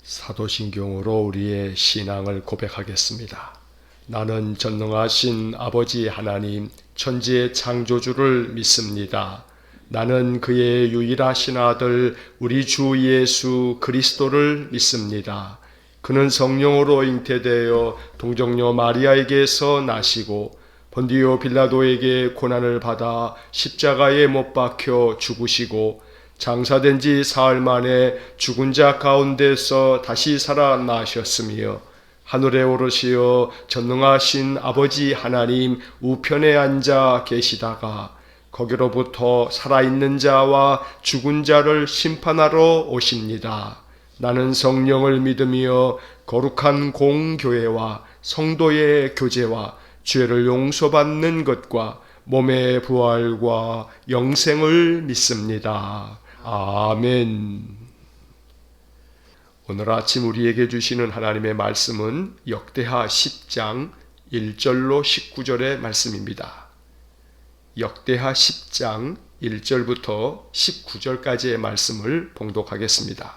사도신경으로 우리의 신앙을 고백하겠습니다. 나는 전능하신 아버지 하나님, 천지의 창조주를 믿습니다. 나는 그의 유일하신 아들 우리 주 예수 그리스도를 믿습니다. 그는 성령으로 잉태되어 동정녀 마리아에게서 나시고 본디오 빌라도에게 고난을 받아 십자가에 못 박혀 죽으시고 장사된 지 사흘 만에 죽은 자 가운데서 다시 살아나셨으며 하늘에 오르시어 전능하신 아버지 하나님 우편에 앉아 계시다가 거기로부터 살아있는 자와 죽은 자를 심판하러 오십니다. 나는 성령을 믿으며 거룩한 공교회와 성도의 교제와 죄를 용서받는 것과 몸의 부활과 영생을 믿습니다. 아멘. 오늘 아침 우리에게 주시는 하나님의 말씀은 역대하 10장 1절로 19절의 말씀입니다. 역대하 10장 1절부터 19절까지의 말씀을 봉독하겠습니다.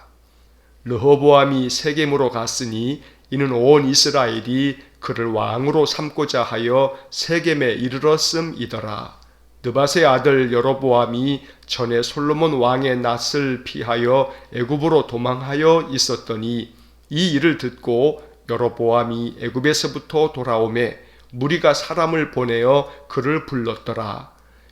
르호보암이 세겜으로 갔으니 이는 온 이스라엘이 그를 왕으로 삼고자 하여 세겜에 이르렀음이더라. 느밧의 아들 여로보암이 전에 솔로몬 왕의 낯을 피하여 애굽으로 도망하여 있었더니 이 일을 듣고 여로보암이 애굽에서부터 돌아오매 무리가 사람을 보내어 그를 불렀더라.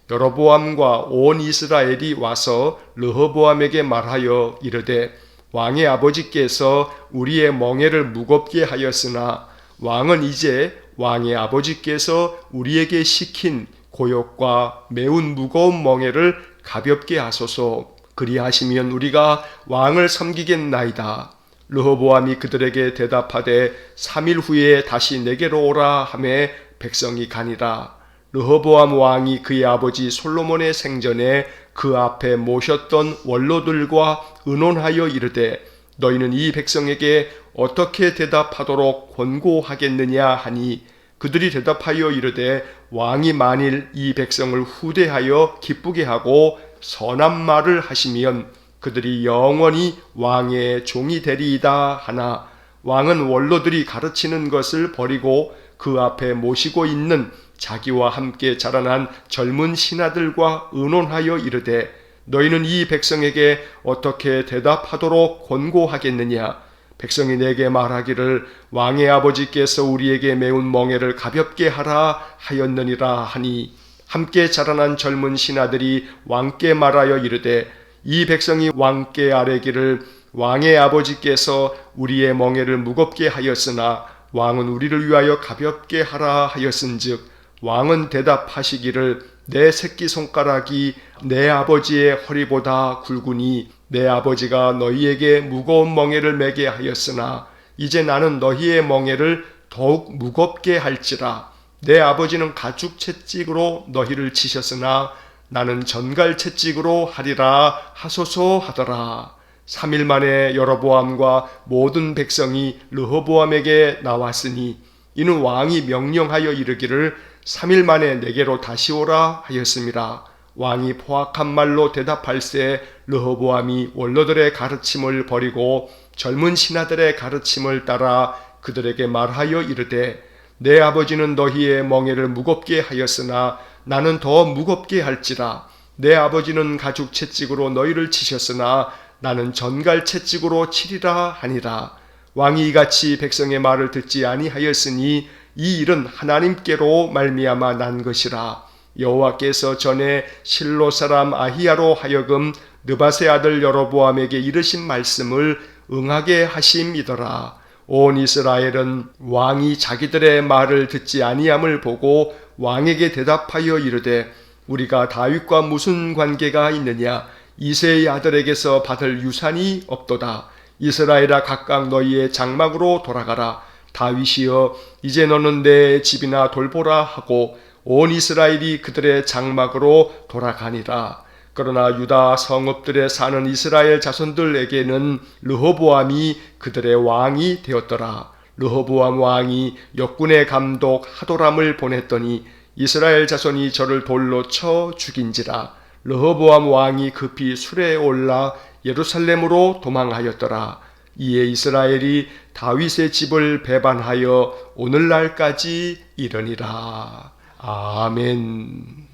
여로보암과 온 이스라엘이 와서 르호보암에게 말하여 이르되 왕의 아버지께서 우리의 멍에를 무겁게 하였으나 왕은 이제 왕의 아버지께서 우리에게 시킨 고역과 매운 무거운 멍에를 가볍게 하소서. 그리하시면 우리가 왕을 섬기겠나이다. 르호보암이 그들에게 대답하되 3일 후에 다시 내게로 오라 하매 백성이 가니라. 르호보암 왕이 그의 아버지 솔로몬의 생전에 그 앞에 모셨던 원로들과 의논하여 이르되 너희는 이 백성에게 어떻게 대답하도록 권고하겠느냐 하니 그들이 대답하여 이르되 왕이 만일 이 백성을 후대하여 기쁘게 하고 선한 말을 하시면 그들이 영원히 왕의 종이 되리이다 하나 왕은 원로들이 가르치는 것을 버리고 그 앞에 모시고 있는 자기와 함께 자라난 젊은 신하들과 의논하여 이르되 너희는 이 백성에게 어떻게 대답하도록 권고하겠느냐. 백성이 내게 말하기를 왕의 아버지께서 우리에게 매운 멍에를 가볍게 하라 하였느니라 하니 함께 자라난 젊은 신하들이 왕께 말하여 이르되 이 백성이 왕께 아뢰기를 왕의 아버지께서 우리의 멍에를 무겁게 하였으나 왕은 우리를 위하여 가볍게 하라 하였은즉 왕은 대답하시기를 내 새끼손가락이 내 아버지의 허리보다 굵으니 내 아버지가 너희에게 무거운 멍에를 매게 하였으나 이제 나는 너희의 멍에를 더욱 무겁게 할지라. 내 아버지는 가죽 채찍으로 너희를 치셨으나 나는 전갈 채찍으로 하리라 하소서 하더라. 3일 만에 여로보암과 모든 백성이 르호보암에게 나왔으니 이는 왕이 명령하여 이르기를 3일 만에 내게로 다시 오라 하였습니다. 왕이 포악한 말로 대답할새 르호보암이 원로들의 가르침을 버리고 젊은 신하들의 가르침을 따라 그들에게 말하여 이르되 내 아버지는 너희의 멍에를 무겁게 하였으나 나는 더 무겁게 할지라. 내 아버지는 가죽 채찍으로 너희를 치셨으나 나는 전갈 채찍으로 치리라 하니라. 왕이 이같이 백성의 말을 듣지 아니하였으니 이 일은 하나님께로 말미암아 난 것이라. 여호와께서 전에 실로 사람 아히야로 하여금 느밧의 아들 여로보암에게 이르신 말씀을 응하게 하심이더라. 온 이스라엘은 왕이 자기들의 말을 듣지 아니함을 보고 왕에게 대답하여 이르되 우리가 다윗과 무슨 관계가 있느냐. 이새의 아들에게서 받을 유산이 없도다. 이스라엘아 각각 너희의 장막으로 돌아가라. 다윗이여 이제 너는 내 집이나 돌보라 하고 온 이스라엘이 그들의 장막으로 돌아가니라. 그러나 유다 성읍들에 사는 이스라엘 자손들에게는 르호보암이 그들의 왕이 되었더라. 르호보암 왕이 역군의 감독 하도람을 보냈더니 이스라엘 자손이 저를 돌로 쳐 죽인지라. 르호보암 왕이 급히 수레에 올라 예루살렘으로 도망하였더라. 이에 이스라엘이 다윗의 집을 배반하여 오늘날까지 이르니라. 아멘.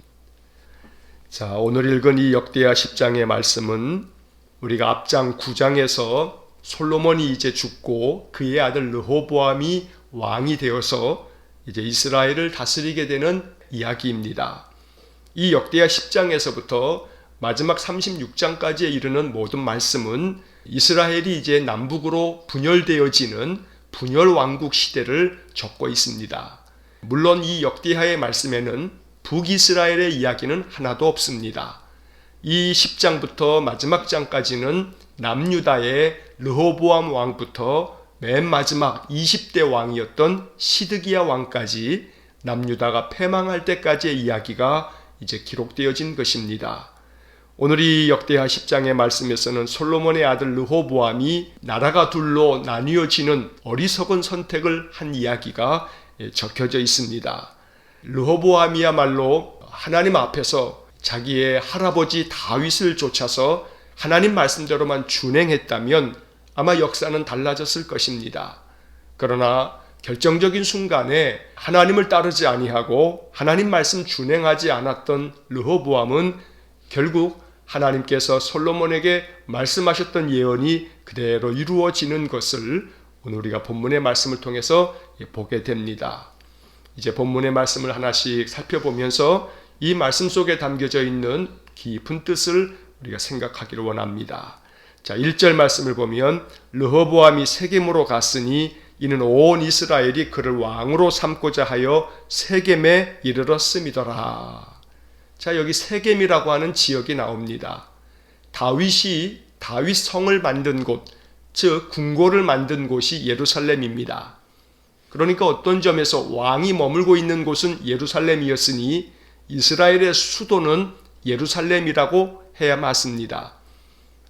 자, 오늘 읽은 이 역대하 10장의 말씀은 우리가 앞장 9장에서 솔로몬이 이제 죽고 그의 아들 르호보암이 왕이 되어서 이제 이스라엘을 다스리게 되는 이야기입니다. 이 역대하 10장에서부터 마지막 36장까지에 이르는 모든 말씀은 이스라엘이 이제 남북으로 분열되어지는 분열왕국 시대를 적고 있습니다. 물론 이 역대하의 말씀에는 북이스라엘의 이야기는 하나도 없습니다. 이 10장부터 마지막 장까지는 남유다의 르호보암 왕부터 맨 마지막 20대 왕이었던 시드기야 왕까지 남유다가 패망할 때까지의 이야기가 이제 기록되어진 것입니다. 오늘 이 역대하 10장의 말씀에서는 솔로몬의 아들 르호보암이 나라가 둘로 나뉘어지는 어리석은 선택을 한 이야기가 적혀져 있습니다. 르호보암이야말로 하나님 앞에서 자기의 할아버지 다윗을 쫓아서 하나님 말씀대로만 준행했다면 아마 역사는 달라졌을 것입니다. 그러나 결정적인 순간에 하나님을 따르지 아니하고 하나님 말씀 준행하지 않았던 르호보암은 결국 하나님께서 솔로몬에게 말씀하셨던 예언이 그대로 이루어지는 것을 오늘 우리가 본문의 말씀을 통해서 보게 됩니다. 이제 본문의 말씀을 하나씩 살펴보면서 이 말씀 속에 담겨져 있는 깊은 뜻을 우리가 생각하기를 원합니다. 자, 1절 말씀을 보면 르호보암이 세겜으로 갔으니 이는 온 이스라엘이 그를 왕으로 삼고자 하여 세겜에 이르렀음이더라. 자, 여기 세겜이라고 하는 지역이 나옵니다. 다윗이 다윗 성을 만든 곳, 즉 궁궐을 만든 곳이 예루살렘입니다. 그러니까 어떤 점에서 왕이 머물고 있는 곳은 예루살렘이었으니 이스라엘의 수도는 예루살렘이라고 해야 맞습니다.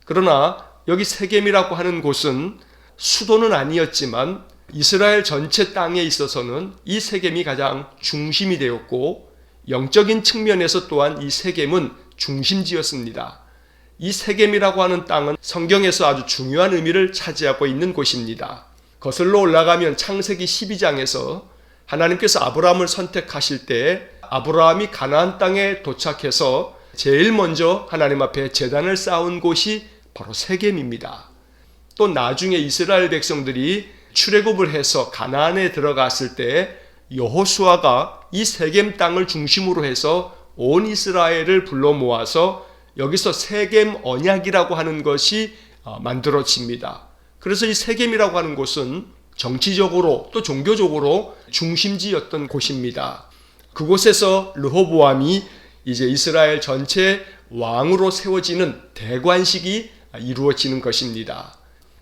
그러나 여기 세겜이라고 하는 곳은 수도는 아니었지만 이스라엘 전체 땅에 있어서는 이 세겜이 가장 중심이 되었고 영적인 측면에서 또한 이 세겜은 중심지였습니다. 이 세겜이라고 하는 땅은 성경에서 아주 중요한 의미를 차지하고 있는 곳입니다. 거슬러 올라가면 창세기 12장에서 하나님께서 아브라함을 선택하실 때 아브라함이 가나안 땅에 도착해서 제일 먼저 하나님 앞에 제단을 쌓은 곳이 바로 세겜입니다. 또 나중에 이스라엘 백성들이 출애굽을 해서 가나안에 들어갔을 때 여호수아가 이 세겜 땅을 중심으로 해서 온 이스라엘을 불러 모아서 여기서 세겜 언약이라고 하는 것이 만들어집니다. 그래서 이 세겜이라고 하는 곳은 정치적으로 또 종교적으로 중심지였던 곳입니다. 그곳에서 르호보암이 이제 이스라엘 전체 왕으로 세워지는 대관식이 이루어지는 것입니다.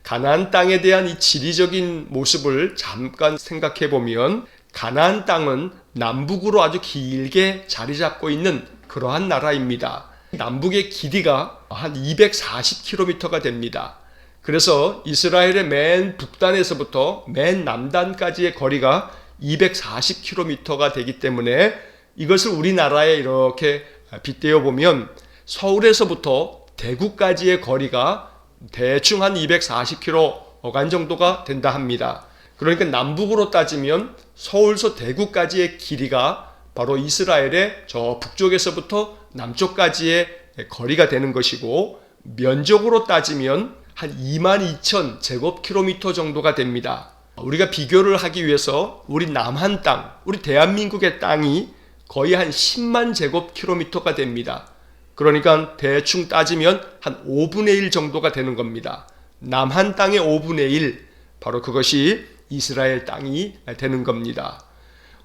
가나안 땅에 대한 이 지리적인 모습을 잠깐 생각해 보면 가나안 땅은 남북으로 아주 길게 자리 잡고 있는 그러한 나라입니다. 남북의 길이가 한 240km가 됩니다. 그래서 이스라엘의 맨 북단에서부터 맨 남단까지의 거리가 240km가 되기 때문에 이것을 우리나라에 이렇게 빗대어 보면 서울에서부터 대구까지의 거리가 대충 한 240km 어간 정도가 된다 합니다. 그러니까 남북으로 따지면 서울서 대구까지의 길이가 바로 이스라엘의 저 북쪽에서부터 남쪽까지의 거리가 되는 것이고 면적으로 따지면 한 22,000제곱킬로미터 정도가 됩니다. 우리가 비교를 하기 위해서 우리 남한 땅, 우리 대한민국의 땅이 거의 한 10만 제곱킬로미터가 됩니다. 그러니까 대충 따지면 한 5분의 1 정도가 되는 겁니다. 남한 땅의 5분의 1, 바로 그것이 이스라엘 땅이 되는 겁니다.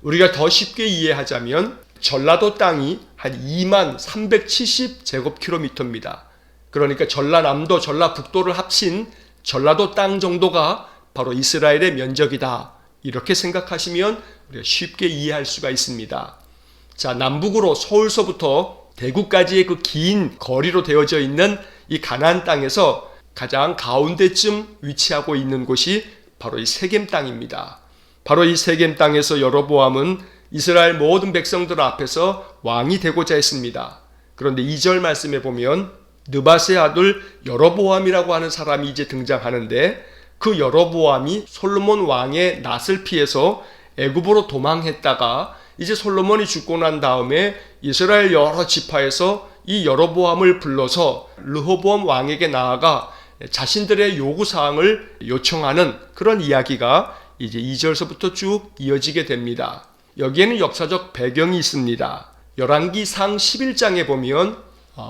우리가 더 쉽게 이해하자면 전라도 땅이 한 2만 370제곱킬로미터입니다. 그러니까 전라남도, 전라북도를 합친 전라도 땅 정도가 바로 이스라엘의 면적이다. 이렇게 생각하시면 우리가 쉽게 이해할 수가 있습니다. 자, 남북으로 서울서부터 대구까지의 그 긴 거리로 되어져 있는 이 가나안 땅에서 가장 가운데쯤 위치하고 있는 곳이 바로 이 세겜 땅입니다. 바로 이 세겜 땅에서 여로보암은 이스라엘 모든 백성들 앞에서 왕이 되고자 했습니다. 그런데 2절 말씀에 보면 느밧의 아들 여로보암이라고 하는 사람이 이제 등장하는데 그 여로보암이 솔로몬 왕의 낯을 피해서 애굽으로 도망했다가 이제 솔로몬이 죽고 난 다음에 이스라엘 여러 지파에서 이 여로보암을 불러서 르호보암 왕에게 나아가 자신들의 요구사항을 요청하는 그런 이야기가 이제 2절서부터 쭉 이어지게 됩니다. 여기에는 역사적 배경이 있습니다. 열왕기상 11장에 보면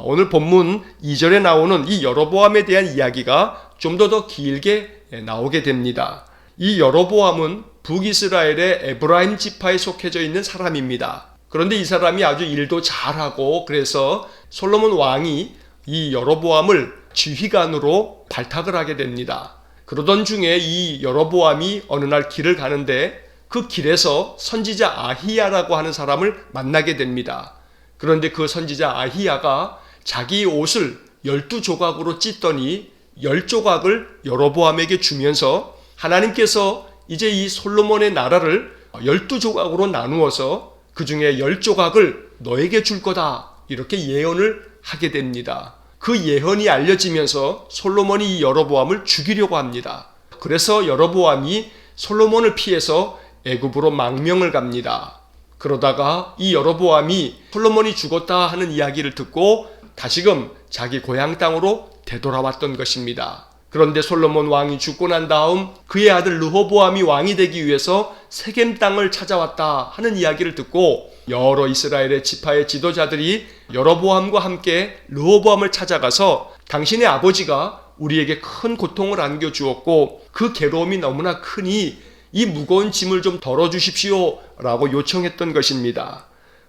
오늘 본문 2절에 나오는 이 여로보암에 대한 이야기가 좀 더 길게 나오게 됩니다. 이 여로보암은 북이스라엘의 에브라임 지파에 속해져 있는 사람입니다. 그런데 이 사람이 아주 일도 잘하고 그래서 솔로몬 왕이 이 여로보암을 지휘관으로 발탁을 하게 됩니다. 그러던 중에 이 여로보암이 어느 날 길을 가는데 그 길에서 선지자 아히야라고 하는 사람을 만나게 됩니다. 그런데 그 선지자 아히야가 자기 옷을 12조각으로 찢더니 10조각을 여로보암에게 주면서 하나님께서 이제 이 솔로몬의 나라를 12조각으로 나누어서 그 중에 10조각을 너에게 줄 거다 이렇게 예언을 하게 됩니다. 그 예언이 알려지면서 솔로몬이 이 여로보암을 죽이려고 합니다. 그래서 여로보암이 솔로몬을 피해서 애굽으로 망명을 갑니다. 그러다가 이 여로보암이 솔로몬이 죽었다 하는 이야기를 듣고 다시금 자기 고향 땅으로 되돌아왔던 것입니다. 그런데 솔로몬 왕이 죽고 난 다음 그의 아들 르호보암이 왕이 되기 위해서 세겜 땅을 찾아왔다 하는 이야기를 듣고 여러 이스라엘의 지파의 지도자들이 여로보암과 함께 르호보암을 찾아가서 당신의 아버지가 우리에게 큰 고통을 안겨주었고 그 괴로움이 너무나 크니 이 무거운 짐을 좀 덜어주십시오 라고 요청했던 것입니다.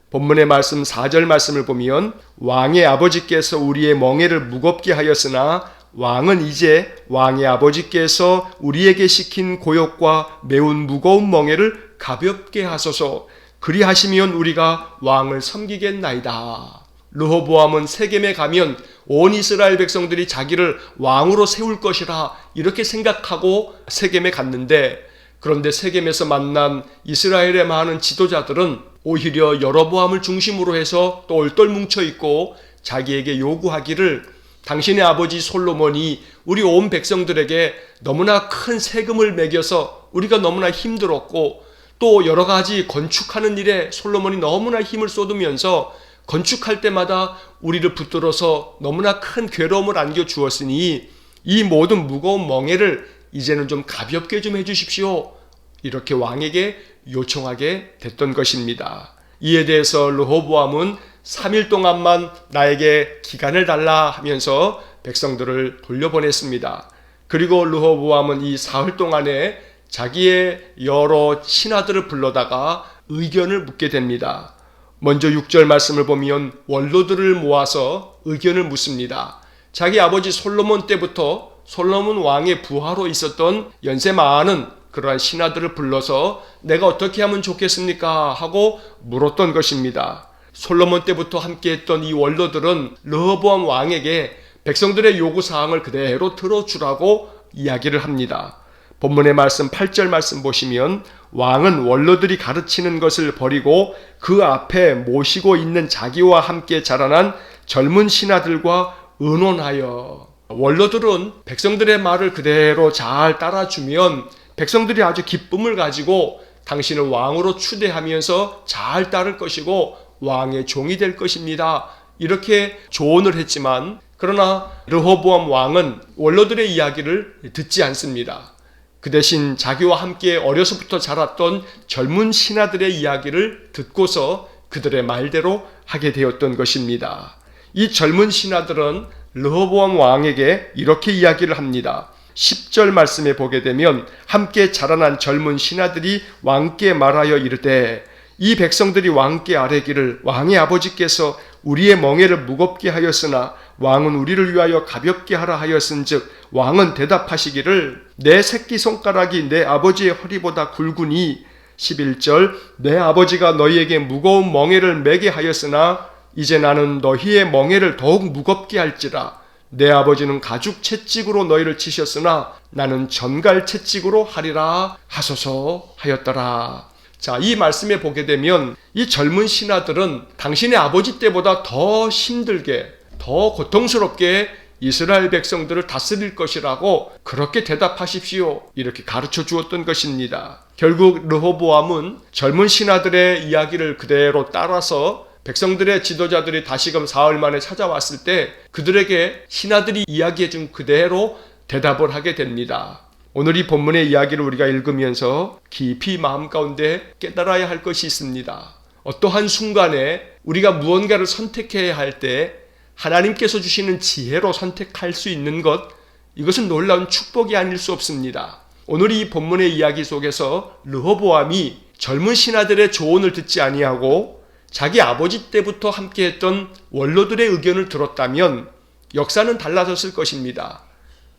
본문의 말씀 4절 말씀을 보면 왕의 아버지께서 우리의 멍에를 무겁게 하였으나 왕은 이제 왕의 아버지께서 우리에게 시킨 고역과 매운 무거운 멍에를 가볍게 하소서. 그리하시면 우리가 왕을 섬기겠나이다. 르호보암은 세겜에 가면 온 이스라엘 백성들이 자기를 왕으로 세울 것이라 이렇게 생각하고 세겜에 갔는데 그런데 세겜에서 만난 이스라엘의 많은 지도자들은 오히려 여로보암을 중심으로 해서 또 얼떨 뭉쳐있고 자기에게 요구하기를 당신의 아버지 솔로몬이 우리 온 백성들에게 너무나 큰 세금을 매겨서 우리가 너무나 힘들었고 또 여러 가지 건축하는 일에 솔로몬이 너무나 힘을 쏟으면서 건축할 때마다 우리를 붙들어서 너무나 큰 괴로움을 안겨주었으니 이 모든 무거운 멍에를 이제는 좀 가볍게 좀 해주십시오. 이렇게 왕에게 요청하게 됐던 것입니다. 이에 대해서 르호보암은 3일 동안만 나에게 기간을 달라 하면서 백성들을 돌려보냈습니다. 그리고 르호보암은 이 사흘 동안에 자기의 여러 신하들을 불러다가 의견을 묻게 됩니다. 먼저 6절 말씀을 보면 원로들을 모아서 의견을 묻습니다. 자기 아버지 솔로몬 때부터 솔로몬 왕의 부하로 있었던 연세 많은 그러한 신하들을 불러서 내가 어떻게 하면 좋겠습니까? 하고 물었던 것입니다. 솔로몬 때부터 함께했던 이 원로들은 르호보암 왕에게 백성들의 요구사항을 그대로 들어주라고 이야기를 합니다. 본문의 말씀 8절 말씀 보시면 왕은 원로들이 가르치는 것을 버리고 그 앞에 모시고 있는 자기와 함께 자라난 젊은 신하들과 의논하여 원로들은 백성들의 말을 그대로 잘 따라주면 백성들이 아주 기쁨을 가지고 당신을 왕으로 추대하면서 잘 따를 것이고 왕의 종이 될 것입니다. 이렇게 조언을 했지만 그러나 르호보암 왕은 원로들의 이야기를 듣지 않습니다. 그 대신 자기와 함께 어려서부터 자랐던 젊은 신하들의 이야기를 듣고서 그들의 말대로 하게 되었던 것입니다. 이 젊은 신하들은 르호보암 왕에게 이렇게 이야기를 합니다. 10절 말씀에 보게 되면 함께 자라난 젊은 신하들이 왕께 말하여 이르되 이 백성들이 왕께 아뢰기를 왕의 아버지께서 우리의 멍에를 무겁게 하였으나 왕은 우리를 위하여 가볍게 하라 하였은즉 왕은 대답하시기를 내 새끼손가락이 내 아버지의 허리보다 굵으니 11절 내 아버지가 너희에게 무거운 멍에를 매게 하였으나 이제 나는 너희의 멍에를 더욱 무겁게 할지라 내 아버지는 가죽 채찍으로 너희를 치셨으나 나는 전갈 채찍으로 하리라 하소서 하였더라. 자, 이 말씀에 보게 되면 이 젊은 신하들은 당신의 아버지 때보다 더 힘들게 더 고통스럽게 이스라엘 백성들을 다스릴 것이라고 그렇게 대답하십시오. 이렇게 가르쳐 주었던 것입니다. 결국 르호보암은 젊은 신하들의 이야기를 그대로 따라서 백성들의 지도자들이 다시금 사흘 만에 찾아왔을 때 그들에게 신하들이 이야기해 준 그대로 대답을 하게 됩니다. 오늘 이 본문의 이야기를 우리가 읽으면서 깊이 마음 가운데 깨달아야 할 것이 있습니다. 어떠한 순간에 우리가 무언가를 선택해야 할 때 하나님께서 주시는 지혜로 선택할 수 있는 것, 이것은 놀라운 축복이 아닐 수 없습니다. 오늘 이 본문의 이야기 속에서 르호보암이 젊은 신하들의 조언을 듣지 아니하고 자기 아버지 때부터 함께했던 원로들의 의견을 들었다면 역사는 달라졌을 것입니다.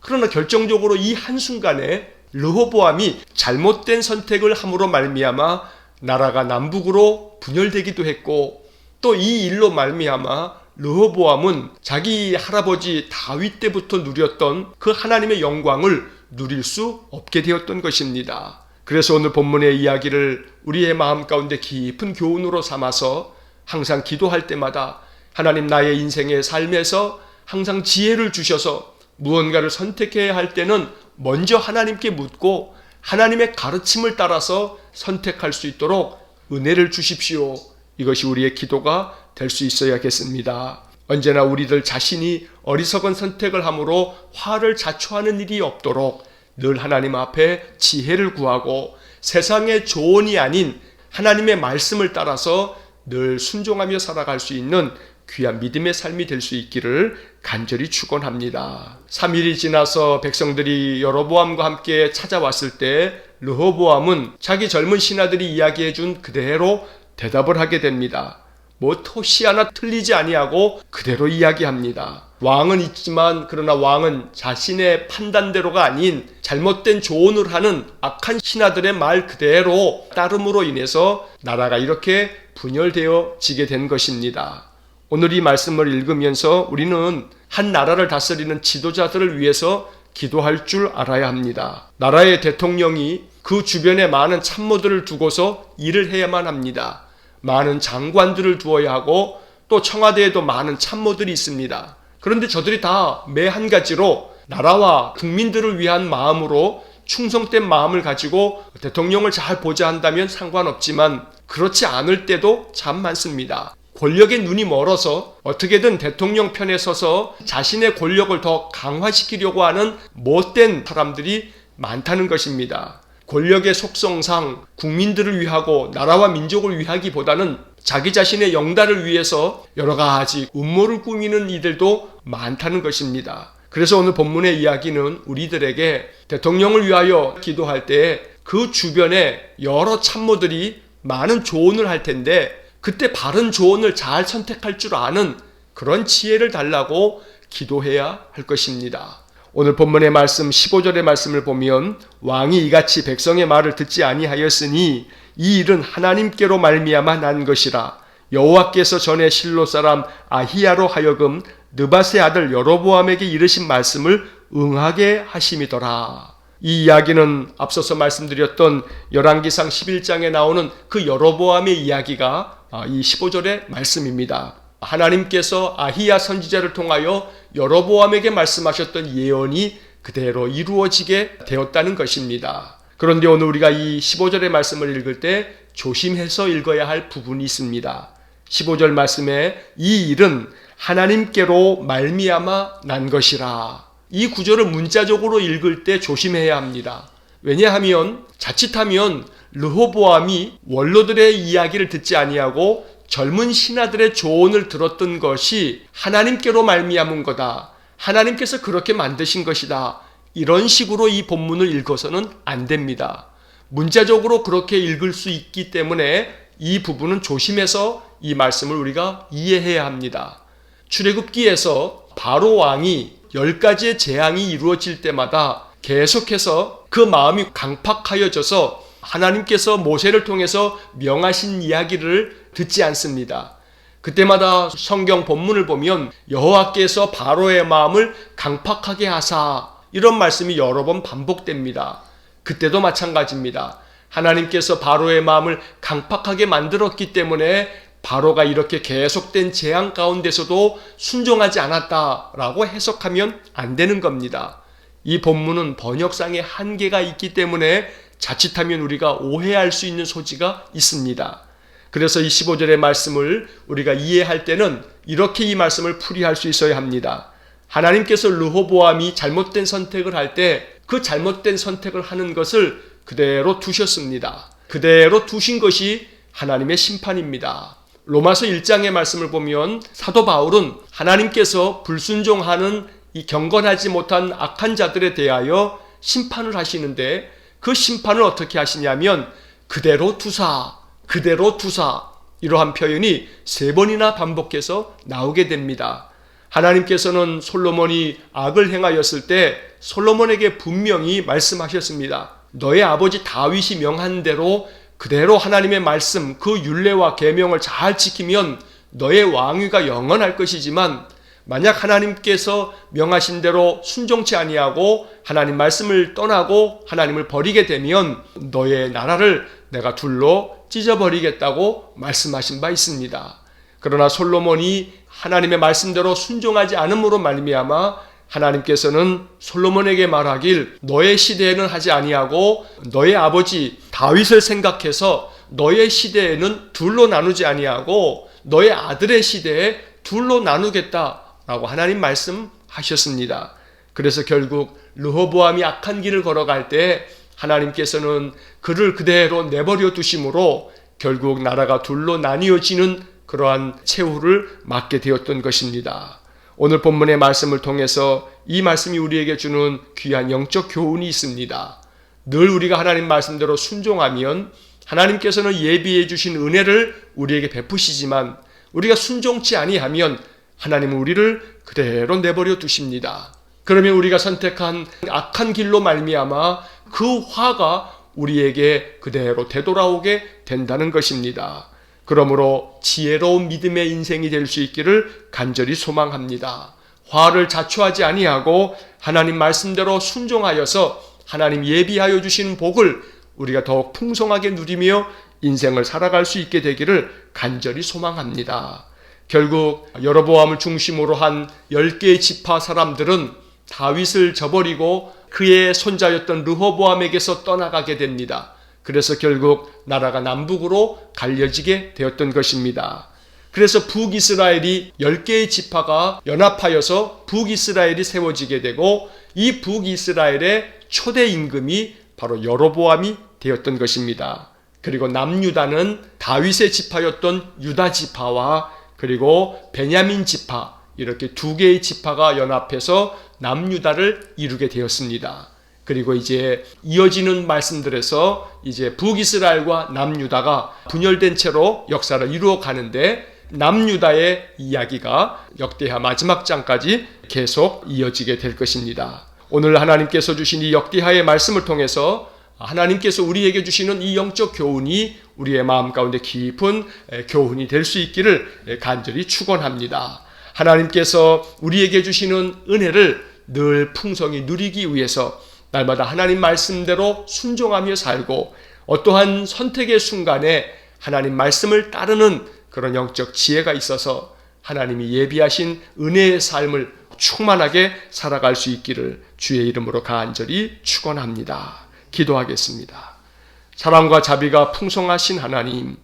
그러나 결정적으로 이 한순간에 르호보암이 잘못된 선택을 함으로 말미암아 나라가 남북으로 분열되기도 했고, 또 이 일로 말미암아 르호보암은 자기 할아버지 다윗 때부터 누렸던 그 하나님의 영광을 누릴 수 없게 되었던 것입니다. 그래서 오늘 본문의 이야기를 우리의 마음 가운데 깊은 교훈으로 삼아서 항상 기도할 때마다 하나님, 나의 인생의 삶에서 항상 지혜를 주셔서 무언가를 선택해야 할 때는 먼저 하나님께 묻고 하나님의 가르침을 따라서 선택할 수 있도록 은혜를 주십시오. 이것이 우리의 기도가 될 수 있어야겠습니다. 언제나 우리들 자신이 어리석은 선택을 함으로 화를 자초하는 일이 없도록 늘 하나님 앞에 지혜를 구하고 세상의 조언이 아닌 하나님의 말씀을 따라서 늘 순종하며 살아갈 수 있는 귀한 믿음의 삶이 될 수 있기를 간절히 축원합니다. 3일이 지나서 백성들이 여로보암과 함께 찾아왔을 때 르호보암은 자기 젊은 신하들이 이야기해 준 그대로 대답을 하게 됩니다. 뭐 토시 하나 틀리지 아니하고 그대로 이야기합니다. 왕은 있지만 그러나 왕은 자신의 판단대로가 아닌 잘못된 조언을 하는 악한 신하들의 말 그대로 따름으로 인해서 나라가 이렇게 분열되어지게 된 것입니다. 오늘 이 말씀을 읽으면서 우리는 한 나라를 다스리는 지도자들을 위해서 기도할 줄 알아야 합니다. 나라의 대통령이 그 주변에 많은 참모들을 두고서 일을 해야만 합니다. 많은 장관들을 두어야 하고 또 청와대에도 많은 참모들이 있습니다. 그런데 저들이 다 매 한 가지로 나라와 국민들을 위한 마음으로 충성된 마음을 가지고 대통령을 잘 보자 한다면 상관없지만 그렇지 않을 때도 참 많습니다. 권력의 눈이 멀어서 어떻게든 대통령 편에 서서 자신의 권력을 더 강화시키려고 하는 못된 사람들이 많다는 것입니다. 권력의 속성상 국민들을 위하고 나라와 민족을 위하기보다는 자기 자신의 영달을 위해서 여러 가지 음모를 꾸미는 이들도 많다는 것입니다. 그래서 오늘 본문의 이야기는 우리들에게 대통령을 위하여 기도할 때 그 주변에 여러 참모들이 많은 조언을 할 텐데 그때 바른 조언을 잘 선택할 줄 아는 그런 지혜를 달라고 기도해야 할 것입니다. 오늘 본문의 말씀 15절의 말씀을 보면 왕이 이같이 백성의 말을 듣지 아니하였으니 이 일은 하나님께로 말미암아 난 것이라. 여호와께서 전에 실로 사람 아히야로 하여금 느밧의 아들 여로보암에게 이르신 말씀을 응하게 하심이더라. 이 이야기는 앞서서 말씀드렸던 열왕기상 11장에 나오는 그 여로보암의 이야기가 이 15절의 말씀입니다. 하나님께서 아히야 선지자를 통하여 여로보암에게 말씀하셨던 예언이 그대로 이루어지게 되었다는 것입니다. 그런데 오늘 우리가 이 15절의 말씀을 읽을 때 조심해서 읽어야 할 부분이 있습니다. 15절 말씀에 이 일은 하나님께로 말미암아 난 것이라. 이 구절을 문자적으로 읽을 때 조심해야 합니다. 왜냐하면 자칫하면 르호보암이 원로들의 이야기를 듣지 아니하고 젊은 신하들의 조언을 들었던 것이 하나님께로 말미암은 거다. 하나님께서 그렇게 만드신 것이다. 이런 식으로 이 본문을 읽어서는 안 됩니다. 문자적으로 그렇게 읽을 수 있기 때문에 이 부분은 조심해서 이 말씀을 우리가 이해해야 합니다. 출애굽기에서 바로 왕이 10가지의 재앙이 이루어질 때마다 계속해서 그 마음이 강팍하여져서 하나님께서 모세를 통해서 명하신 이야기를 듣지 않습니다. 그때마다 성경 본문을 보면 여호와께서 바로의 마음을 강팍하게 하사 이런 말씀이 여러 번 반복됩니다. 그때도 마찬가지입니다. 하나님께서 바로의 마음을 강팍하게 만들었기 때문에 바로가 이렇게 계속된 재앙 가운데서도 순종하지 않았다라고 해석하면 안 되는 겁니다. 이 본문은 번역상의 한계가 있기 때문에 자칫하면 우리가 오해할 수 있는 소지가 있습니다. 그래서 이 15절의 말씀을 우리가 이해할 때는 이렇게 이 말씀을 풀이할 수 있어야 합니다. 하나님께서 르호보암이 잘못된 선택을 할 때 그 잘못된 선택을 하는 것을 그대로 두셨습니다. 그대로 두신 것이 하나님의 심판입니다. 로마서 1장의 말씀을 보면 사도 바울은 하나님께서 불순종하는 이 경건하지 못한 악한 자들에 대하여 심판을 하시는데 그 심판을 어떻게 하시냐면 그대로 두사 이러한 표현이 3번이나 반복해서 나오게 됩니다. 하나님께서는 솔로몬이 악을 행하였을 때 솔로몬에게 분명히 말씀하셨습니다. 너의 아버지 다윗이 명한 대로 그대로 하나님의 말씀, 그 율례와 계명을 잘 지키면 너의 왕위가 영원할 것이지만 만약 하나님께서 명하신 대로 순종치 아니하고 하나님 말씀을 떠나고 하나님을 버리게 되면 너의 나라를 내가 둘로 찢어버리겠다고 말씀하신 바 있습니다. 그러나 솔로몬이 하나님의 말씀대로 순종하지 않음으로 말미암아 하나님께서는 솔로몬에게 말하길 너의 시대에는 하지 아니하고 너의 아버지 다윗을 생각해서 너의 시대에는 둘로 나누지 아니하고 너의 아들의 시대에 둘로 나누겠다라고 하나님 말씀하셨습니다. 그래서 결국 르호보암이 악한 길을 걸어갈 때 하나님께서는 그를 그대로 내버려 두심으로 결국 나라가 둘로 나뉘어지는 그러한 최후를 맞게 되었던 것입니다. 오늘 본문의 말씀을 통해서 이 말씀이 우리에게 주는 귀한 영적 교훈이 있습니다. 늘 우리가 하나님 말씀대로 순종하면 하나님께서는 예비해 주신 은혜를 우리에게 베푸시지만 우리가 순종치 아니하면 하나님은 우리를 그대로 내버려 두십니다. 그러면 우리가 선택한 악한 길로 말미암아 그 화가 우리에게 그대로 되돌아오게 된다는 것입니다. 그러므로 지혜로운 믿음의 인생이 될 수 있기를 간절히 소망합니다. 화를 자초하지 아니하고 하나님 말씀대로 순종하여서 하나님 예비하여 주신 복을 우리가 더욱 풍성하게 누리며 인생을 살아갈 수 있게 되기를 간절히 소망합니다. 결국 여로보암을 중심으로 한 10개의 지파 사람들은 다윗을 저버리고 그의 손자였던 르호보암에게서 떠나가게 됩니다. 그래서 결국 나라가 남북으로 갈려지게 되었던 것입니다. 그래서 북이스라엘이 10개의 지파가 연합하여서 북이스라엘이 세워지게 되고 이 북이스라엘의 초대 임금이 바로 여로보암이 되었던 것입니다. 그리고 남유다는 다윗의 지파였던 유다 지파와 그리고 베냐민 지파 이렇게 2개의 지파가 연합해서 남유다를 이루게 되었습니다. 그리고 이제 이어지는 말씀들에서 이제 북이스라엘과 남유다가 분열된 채로 역사를 이루어 가는데 남유다의 이야기가 역대하 마지막 장까지 계속 이어지게 될 것입니다. 오늘 하나님께서 주신 이 역대하의 말씀을 통해서 하나님께서 우리에게 주시는 이 영적 교훈이 우리의 마음 가운데 깊은 교훈이 될 수 있기를 간절히 축원합니다. 하나님께서 우리에게 주시는 은혜를 늘 풍성히 누리기 위해서 날마다 하나님 말씀대로 순종하며 살고 어떠한 선택의 순간에 하나님 말씀을 따르는 그런 영적 지혜가 있어서 하나님이 예비하신 은혜의 삶을 충만하게 살아갈 수 있기를 주의 이름으로 간절히 축원합니다. 기도하겠습니다. 사랑과 자비가 풍성하신 하나님,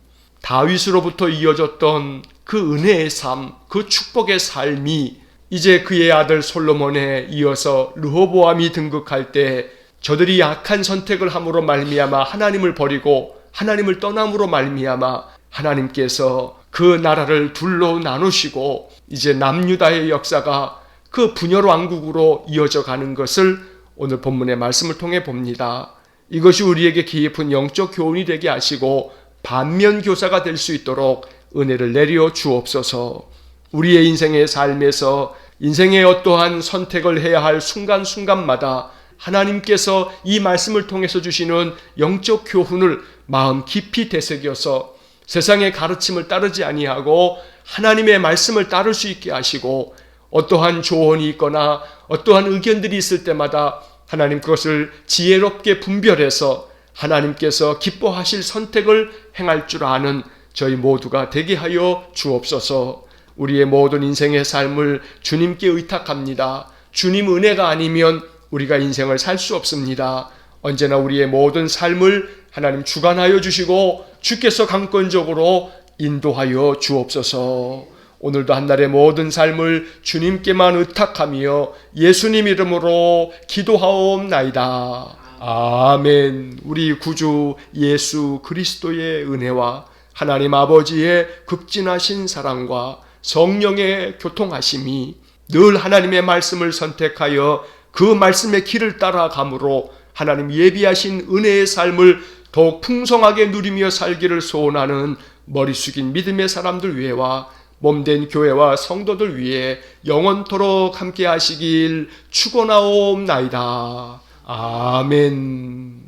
다윗으로부터 이어졌던 그 은혜의 삶, 그 축복의 삶이 이제 그의 아들 솔로몬에 이어서 르호보암이 등극할 때 저들이 약한 선택을 함으로 말미암아 하나님을 버리고 하나님을 떠남으로 말미암아 하나님께서 그 나라를 둘로 나누시고 이제 남유다의 역사가 그 분열 왕국으로 이어져 가는 것을 오늘 본문의 말씀을 통해 봅니다. 이것이 우리에게 깊은 영적 교훈이 되게 하시고 반면 교사가 될 수 있도록 은혜를 내려 주옵소서. 우리의 인생의 삶에서 인생의 어떠한 선택을 해야 할 순간순간마다 하나님께서 이 말씀을 통해서 주시는 영적 교훈을 마음 깊이 되새겨서 세상의 가르침을 따르지 아니하고 하나님의 말씀을 따를 수 있게 하시고 어떠한 조언이 있거나 어떠한 의견들이 있을 때마다 하나님 그것을 지혜롭게 분별해서 하나님께서 기뻐하실 선택을 행할 줄 아는 저희 모두가 되게 하여 주옵소서. 우리의 모든 인생의 삶을 주님께 의탁합니다. 주님 은혜가 아니면 우리가 인생을 살 수 없습니다. 언제나 우리의 모든 삶을 하나님 주관하여 주시고 주께서 강권적으로 인도하여 주옵소서. 오늘도 한날의 모든 삶을 주님께만 의탁하며 예수님 이름으로 기도하옵나이다. 아멘. 우리 구주 예수 그리스도의 은혜와 하나님 아버지의 극진하신 사랑과 성령의 교통하심이 늘 하나님의 말씀을 선택하여 그 말씀의 길을 따라감으로 하나님 예비하신 은혜의 삶을 더욱 풍성하게 누리며 살기를 소원하는 머리 숙인 믿음의 사람들 위에와 몸된 교회와 성도들 위해 영원토록 함께 하시길 축원하옵나이다. 아멘.